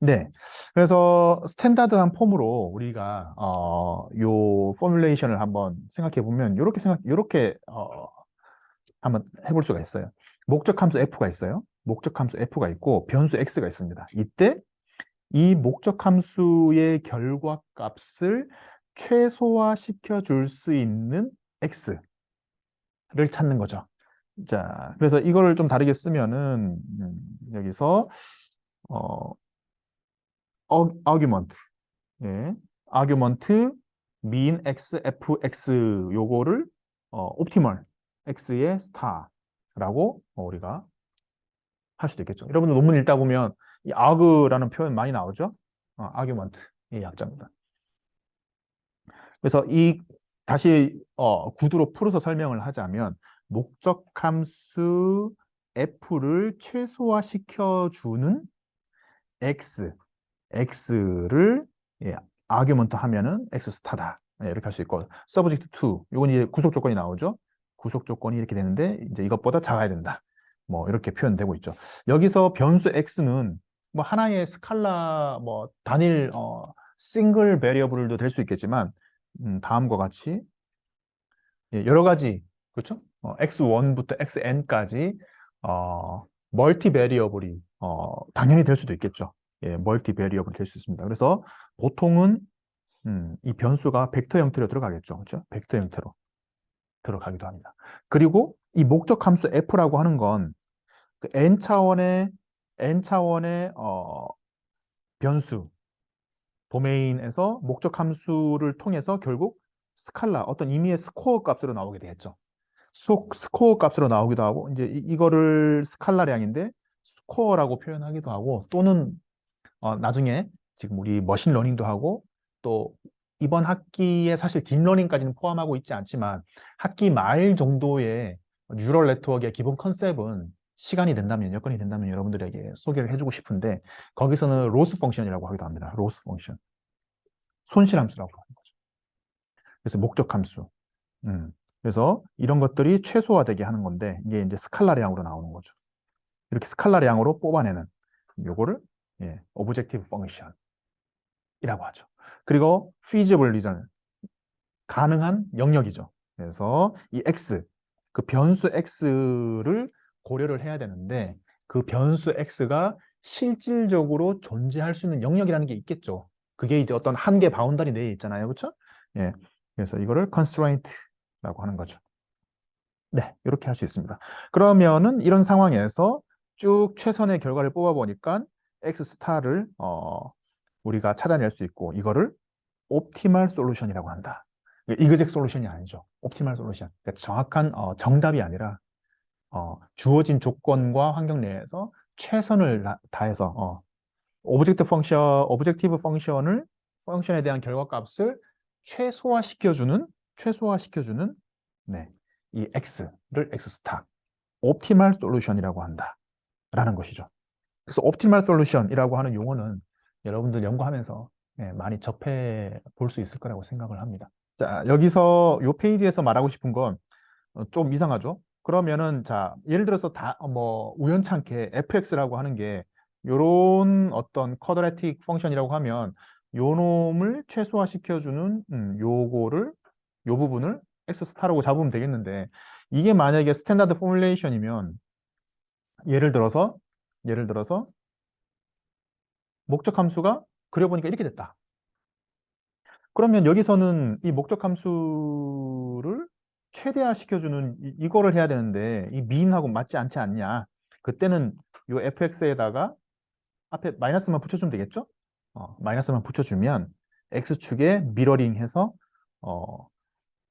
네. 그래서 스탠다드한 폼으로 우리가 요 포뮬레이션을 한번 생각해 보면 요렇게 한번 해볼 수가 있어요. 목적 함수 f가 있어요. 목적 함수 f가 있고 변수 x가 있습니다. 이때 이 목적 함수의 결과값을 최소화시켜 줄 수 있는 x를 찾는 거죠. 자, 그래서 이거를 좀 다르게 쓰면은 여기서 어, argument, 예, argument mean x, fx 요거를 optimal x의 star라고 우리가 할 수도 있겠죠. 여러분들 논문 읽다 보면 이 arg라는 표현 많이 나오죠. argument 이 약자입니다. 그래서 이 다시 구두로 풀어서 설명을 하자면 목적 함수 f를 최소화시켜 주는 x, x를 예, 아규먼트 하면은 x 스타다. 예, 이렇게 할 수 있고 서브젝트 to 이건 이제 구속 조건이 나오죠. 구속 조건이 이렇게 되는데 이제 이것보다 작아야 된다. 뭐 이렇게 표현되고 있죠. 여기서 변수 x는 뭐 하나의 스칼라 뭐 단일 싱글 베리어블도 될 수 있겠지만 다음과 같이 예, 여러 가지 그렇죠? x1부터 xn까지 멀티 베리어블이 당연히 될 수도 있겠죠. 예, 멀티 베리어블이 될 수 있습니다. 그래서 보통은 이 변수가 벡터 형태로 들어가겠죠. 그렇죠? 벡터 형태로 들어가기도 합니다. 그리고 이 목적 함수 f라고 하는 건 그 n 차원의 변수 도메인에서 목적 함수를 통해서 결국 스칼라 어떤 임의의 스코어 값으로 나오게 되겠죠. 스코어 값으로 나오기도 하고 이제 이거를 스칼라량인데 스코어라고 표현하기도 하고 또는 나중에 지금 우리 머신러닝도 하고 또 이번 학기에 사실 딥러닝까지는 포함하고 있지 않지만 학기 말 정도의 뉴럴 네트워크의 기본 컨셉은 시간이 된다면 여건이 된다면 여러분들에게 소개를 해주고 싶은데 거기서는 로스 펑션이라고 하기도 합니다. 로스 펑션 손실함수라고 하는 거죠. 그래서 목적 함수. 그래서 이런 것들이 최소화되게 하는 건데 이게 이제 스칼라량으로 나오는 거죠. 이렇게 스칼라량으로 뽑아내는 요거를 예, 오브젝티브 펑션이라고 하죠. 그리고 feasible reason 가능한 영역이죠. 그래서 이 x 그 변수 x를 고려를 해야 되는데 그 변수 x가 실질적으로 존재할 수 있는 영역이라는 게 있겠죠. 그게 이제 어떤 한계 바운더리 내에 있잖아요. 그렇죠? 예. 그래서 이거를 constraint라고 하는 거죠. 네, 이렇게 할 수 있습니다. 그러면은 이런 상황에서 쭉 최선의 결과를 뽑아보니까 X 스타를 우리가 찾아낼 수 있고 이거를 옵티멀 솔루션이라고 한다. 이그젝 솔루션이 아니죠. 옵티멀 솔루션. 그러니까 정확한 정답이 아니라 주어진 조건과 환경 내에서 최선을 다해서 오브젝티브 펑션에 대한 결과값을 최소화시켜주는 네, 이 x를 x 스타 옵티멀 솔루션이라고 한다라는 것이죠. 그래서 옵티멀 솔루션이라고 하는 용어는 여러분들 연구하면서 많이 접해 볼 수 있을 거라고 생각을 합니다. 자, 여기서 이 페이지에서 말하고 싶은 건 좀 이상하죠? 그러면은 자, 예를 들어서 뭐 우연찮게 fx라고 하는 게 요런 어떤 쿼드라틱 펑션이라고 하면 요 놈을 최소화시켜주는 요 부분을 x 스타라고 잡으면 되겠는데 이게 만약에 스탠다드 포뮬레이션이면 예를 들어서 예를 들어서 목적 함수가 그려보니까 이렇게 됐다. 그러면 여기서는 이 목적 함수를 최대화시켜주는 이거를 해야 되는데 이 mean하고 맞지 않지 않냐? 그때는 이 fx에다가 앞에 마이너스만 붙여주면 되겠죠? 마이너스만 붙여주면 x축에 미러링해서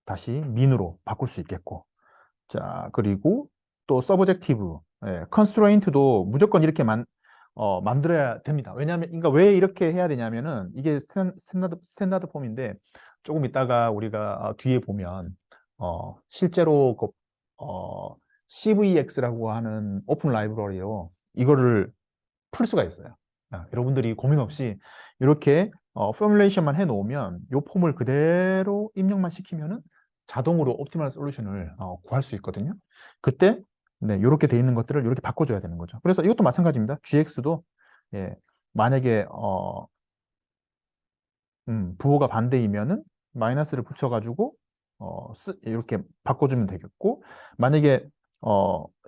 다시 mean으로 바꿀 수 있겠고 자 그리고 또 서브젝티브 컨스트레인트도 무조건 이렇게 만들어야 됩니다. 왜냐하면 그러니까 왜 이렇게 해야 되냐면은 이게 스탠다드 폼인데 조금 있다가 우리가 뒤에 보면 실제로 그 CVX라고 하는 오픈 라이브러리로 이거를 풀 수가 있어요. 여러분들이 고민 없이 이렇게 포뮬레이션만 해 놓으면 이 폼을 그대로 입력만 시키면은 자동으로 옵티멀 솔루션을 구할 수 있거든요. 그때 네, 이렇게 돼 있는 것들을 이렇게 바꿔줘야 되는 거죠. 그래서 이것도 마찬가지입니다. GX도 예, 만약에 부호가 반대이면은 마이너스를 붙여가지고 이렇게 바꿔주면 되겠고, 만약에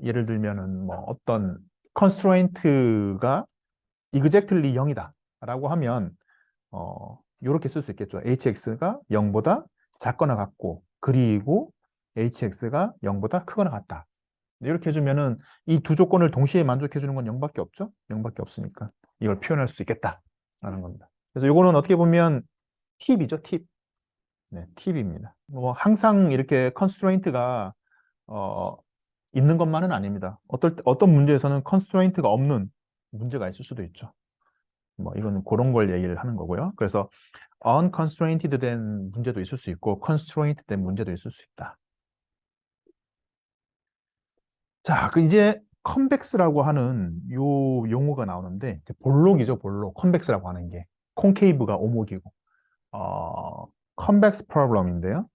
예를 들면은 뭐 어떤 constraint가 exactly 0이다 라고 하면 이렇게 쓸 수 있겠죠. hx가 0보다 작거나 같고, 그리고 hx가 0보다 크거나 같다. 이렇게 해주면은 이 두 조건을 동시에 만족해주는 건 0밖에 없죠. 0밖에 없으니까 이걸 표현할 수 있겠다라는 겁니다. 그래서 이거는 어떻게 보면 팁이죠, 팁. 네, 팁입니다. 뭐 항상 이렇게 컨스트레인트가 어, 있는 것만은 아닙니다. 어떤 문제에서는 컨스트레인트가 없는 문제가 있을 수도 있죠. 뭐 이거는 그런 걸 얘기를 하는 거고요. 그래서 unconstrained 된 문제도 있을 수 있고 constrained 된 문제도 있을 수 있다. 자, 그 이제 컨벡스라고 하는 요 용어가 나오는데 볼록이죠, 볼록. 컨벡스라고 하는 게 콘케이브가 오목이고 컨벡스 프로블럼인데요.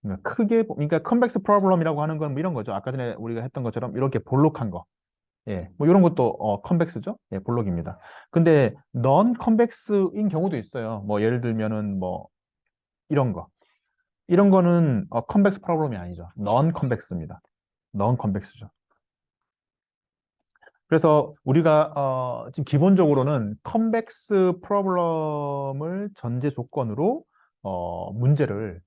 그러니까 그러니까 컨벡스 프로블럼이라고 하는 건 뭐 이런 거죠. 아까 전에 우리가 했던 것처럼 이렇게 볼록한 거. 예, 뭐 이런 것도 컨벡스죠. 예, 볼록입니다. 근데 넌 컨벡스인 경우도 있어요. 뭐 예를 들면은 뭐 이런 거. 이런 거는 컨벡스 프로블럼이 아니죠. 넌 컨벡스입니다. 넌 컨벡스죠. 그래서 우리가 지금 기본적으로는 컨벡스 프로블럼을 전제 조건으로 문제를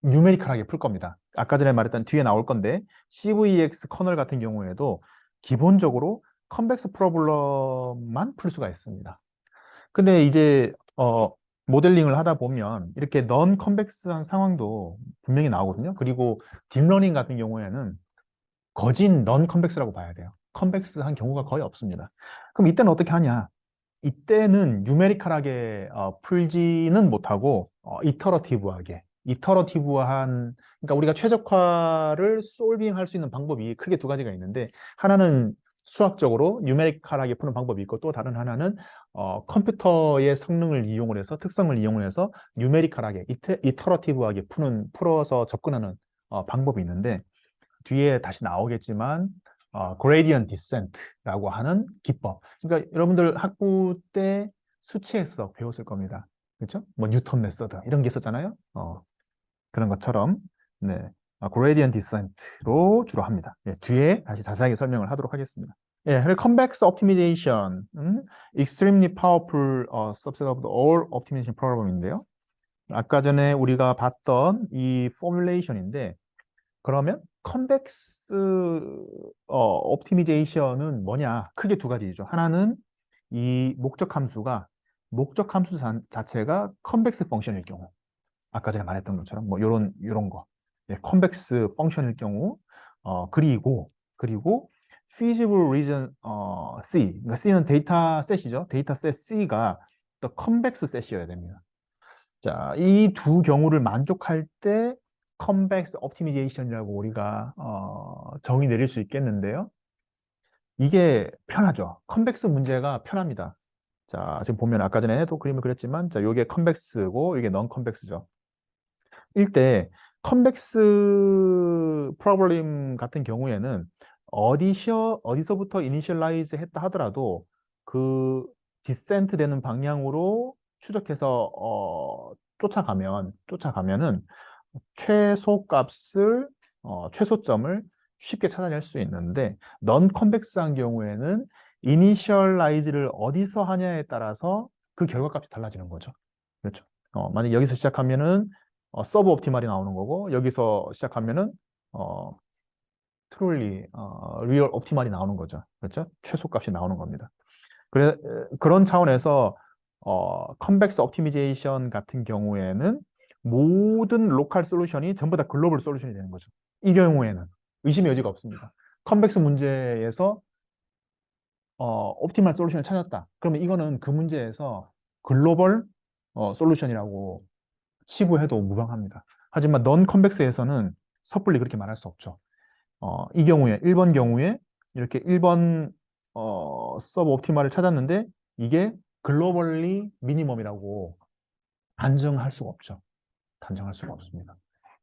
뉴메리컬하게 풀 겁니다. 아까 전에 말했던 뒤에 나올 건데 CVX 커널 같은 경우에도 기본적으로 컨벡스 프로블럼만 풀 수가 있습니다. 근데 이제 모델링을 하다 보면 이렇게 넌 컨벡스한 상황도 분명히 나오거든요. 그리고 딥러닝 같은 경우에는 거진 넌 컨벡스라고 봐야 돼요. 컨벡스한 경우가 거의 없습니다. 그럼 이때는 어떻게 하냐? 이때는 뉴메리컬하게 풀지는 못하고 이터러티브한 그러니까 우리가 최적화를 솔빙할 수 있는 방법이 크게 두 가지가 있는데 하나는 수학적으로 뉴메리컬하게 푸는 방법이 있고 또 다른 하나는 컴퓨터의 성능을 이용을 해서 특성을 이용을 해서 뉴메리컬하게 이터러티브하게 풀어서 접근하는 방법이 있는데 뒤에 다시 나오겠지만 gradient descent라고 하는 기법. 그러니까 여러분들 학부 때 수치에서 배웠을 겁니다. 그렇죠? 뭐 뉴턴 메서드 이런 게 있었잖아요. 그런 것처럼 네, gradient descent로 주로 합니다. 예, 뒤에 다시 자세하게 설명을 하도록 하겠습니다. 예, 그리고 convex optimization, extremely powerful subset of the all optimization problem인데요. 아까 전에 우리가 봤던 이 포뮬레이션인데 그러면 컨벡스 옵티미제이션은 뭐냐? 크게 두 가지죠. 하나는 이 목적 함수 자체가 컨벡스 펑션일 경우, 아까 전에 말했던 것처럼 뭐 요런 거, 네, 컨벡스 펑션일 경우, 그리고 feasible region C, 그러니까 C는 데이터 셋이죠. 데이터 셋 C가 또 컨벡스 셋이어야 됩니다. 자, 이 두 경우를 만족할 때 컨벡스 옵티미제이션이라고 우리가 정의 내릴 수 있겠는데요. 이게 편하죠. 컨벡스 문제가 편합니다. 자, 지금 보면 아까 전에도 그림을 그렸지만 자, 요게 컨벡스고 이게 넌 컨벡스죠. 일때 컨벡스 프로블럼 같은 경우에는 어디서부터 이니셜라이즈 했다 하더라도 그 디센트 되는 방향으로 추적해서 쫓아가면은 최소점을 쉽게 찾아낼 수 있는데 넌 컨벡스한 경우에는 이니셜라이즈를 어디서 하냐에 따라서 그 결과값이 달라지는 거죠. 그렇죠. 만약 여기서 시작하면은 서브 옵티말이 나오는 거고 여기서 시작하면은 어, 트롤리 리얼 옵티말이 나오는 거죠. 그렇죠? 최소값이 나오는 겁니다. 그런 차원에서 컨벡스 옵티미제이션 같은 경우에는 모든 로컬 솔루션이 전부 다 글로벌 솔루션이 되는 거죠. 이 경우에는 의심의 여지가 없습니다. 컨벡스 문제에서 옵티멀 솔루션을 찾았다. 그러면 이거는 그 문제에서 글로벌 솔루션이라고 치부해도 무방합니다. 하지만 넌 컨벡스에서는 섣불리 그렇게 말할 수 없죠. 이 경우에 1번 경우에 이렇게 1번 서브 옵티멀을 찾았는데 이게 글로벌리 미니멈이라고 단정할 수가 없죠. 단정할 수가 없습니다.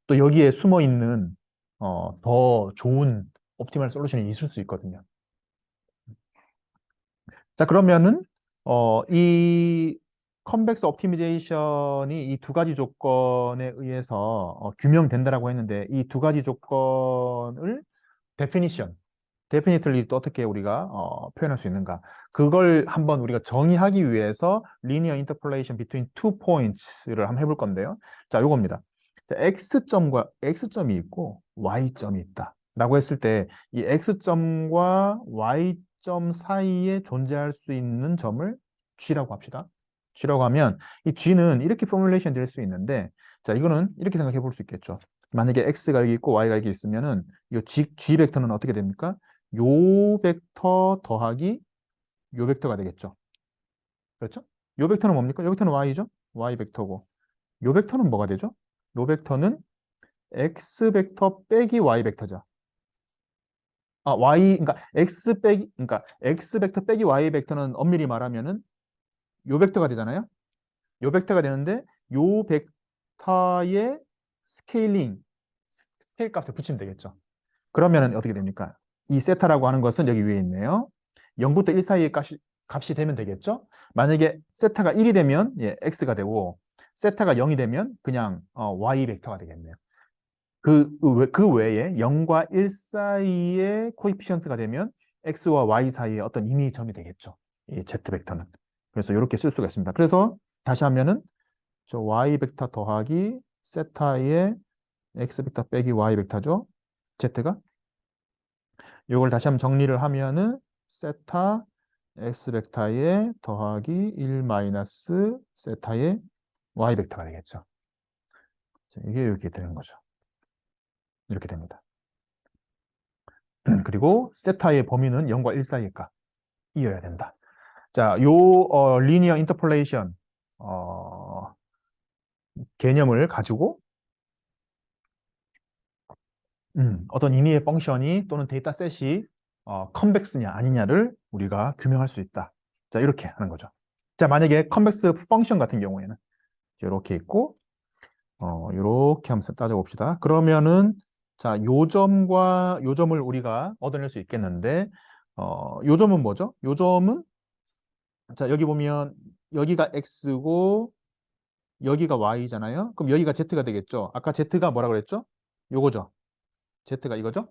또 여기에 숨어 있는 더 좋은 옵티멀 솔루션이 있을 수 있거든요. 자, 그러면은 이 컨벡스 옵티미제이션이 이 두 가지 조건에 의해서 규명된다라고 했는데 이 두 가지 조건을 데피니션, definitely 또 어떻게 우리가 표현할 수 있는가? 그걸 한번 우리가 정의하기 위해서 linear interpolation between two points를 한번 해볼 건데요. 자, 요겁니다. 자, x점과 x점이 있고 y점이 있다. 라고 했을 때 이 x점과 y점 사이에 존재할 수 있는 점을 g라고 합시다. g라고 하면 이 g는 이렇게 포뮬레이션 될 수 있는데 자, 이거는 이렇게 생각해 볼 수 있겠죠. 만약에 x가 여기 있고 y가 여기 있으면은 이 g 벡터는 어떻게 됩니까? 요 벡터 더하기 요 벡터가 되겠죠. 그렇죠? 요 벡터는 뭡니까? 요 벡터는 y죠? y 벡터고. 요 벡터는 뭐가 되죠? 요 벡터는 x 벡터 빼기 y 벡터죠. 아, y, 그러니까 x 빼기, 그러니까 x 벡터 빼기 y 벡터는 엄밀히 말하면은 요 벡터가 되잖아요. 요 벡터가 되는데 요 벡터의 스케일링, 스케일 값을 붙이면 되겠죠. 그러면은 어떻게 됩니까? 이 세타라고 하는 것은 여기 위에 있네요. 0부터 1 사이의 값이 되면 되겠죠? 만약에 세타가 1이 되면 예, x가 되고 세타가 0이 되면 그냥 y 벡터가 되겠네요. 그 외에 0과 1 사이의 코이피션트가 되면 x와 y 사이에 어떤 임의 점이 되겠죠. 이 z 벡터는. 그래서 이렇게 쓸 수가 있습니다. 그래서 다시 하면은 저 y 벡터 더하기 세타의 x 벡터 빼기 y 벡터죠. z가 이걸 다시 한번 정리를 하면은 세타 x 벡터에 더하기 1 마이너스 세타의 y 벡터가 되겠죠. 자, 이게 이렇게 되는 거죠. 이렇게 됩니다. 그리고 세타의 범위는 0과 1 사이일까? 이어야 된다. 자, 요 리니어 인터폴레이션 개념을 가지고 어떤 임의의 펑션이 또는 데이터 셋이 컨벡스냐 아니냐를 우리가 규명할 수 있다. 자, 이렇게 하는 거죠. 자, 만약에 컨벡스 펑션 같은 경우에는 이렇게 있고 이렇게 한번 따져봅시다. 그러면은 자, 요 점과 요 점을 우리가 얻어낼 수 있겠는데 요 점은 뭐죠? 요 점은 자, 여기 보면 여기가 x고 여기가 y잖아요. 그럼 여기가 z가 되겠죠. 아까 z가 뭐라 그랬죠? 요거죠. z가 이거죠.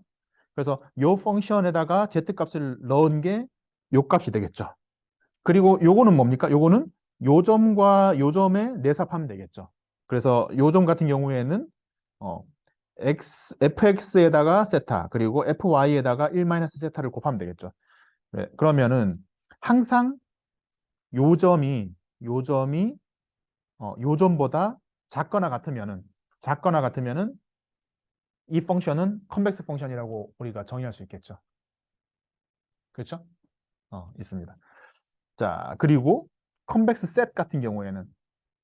그래서 요 펑션에다가 z 값을 넣은 게 요 값이 되겠죠. 그리고 요거는 뭡니까? 요거는 요 점과 요 점에 내삽하면 되겠죠. 그래서 요 점 같은 경우에는 어, fx에다가 세타 그리고 fy에다가 1 세타를 곱하면 되겠죠. 네, 그러면은 항상 요 점이 요 점이 요 점보다 작거나 같으면은 이 펑션은 컨벡스 펑션이라고 우리가 정의할 수 있겠죠. 그렇죠? 있습니다. 자, 그리고 컨벡스 셋 같은 경우에는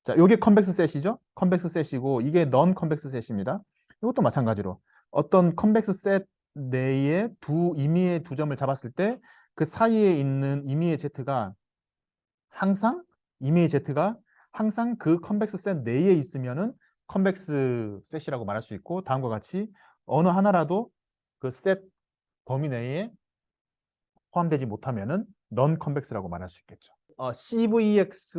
자, 요게 컨벡스 셋이죠? 컨벡스 셋이고 이게 넌 컨벡스 셋입니다. 이것도 마찬가지로 어떤 컨벡스 셋 내에 두 임의의 두 점을 잡았을 때 그 사이에 있는 임의의 z가 항상 임의의 z가 항상 그 컨벡스 셋 내에 있으면은 컨벡스 셋이라고 말할 수 있고 다음과 같이 어느 하나라도 그 셋 범위 내에 포함되지 못하면은 넌 컨벡스라고 말할 수 있겠죠.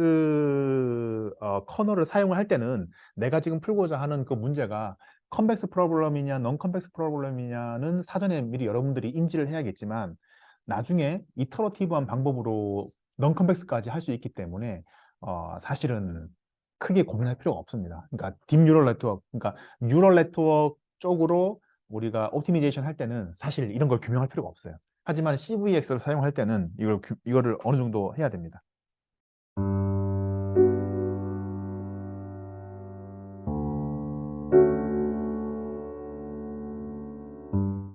CVX 커널을 사용을 할 때는 내가 지금 풀고자 하는 그 문제가 컨벡스 프로블럼이냐 non 컨벡스 프로블럼이냐는 사전에 미리 여러분들이 인지를 해야겠지만 나중에 이터러티브한 방법으로 non 컨벡스까지 할 수 있기 때문에 사실은 크게 고민할 필요가 없습니다. 그러니까 딥 뉴럴 네트워크, 그러니까 뉴럴 네트워크 쪽으로 우리가 옵티미제이션 할 때는 사실 이런 걸 규명할 필요가 없어요. 하지만 CVX를 사용할 때는 이거를 어느 정도 해야 됩니다.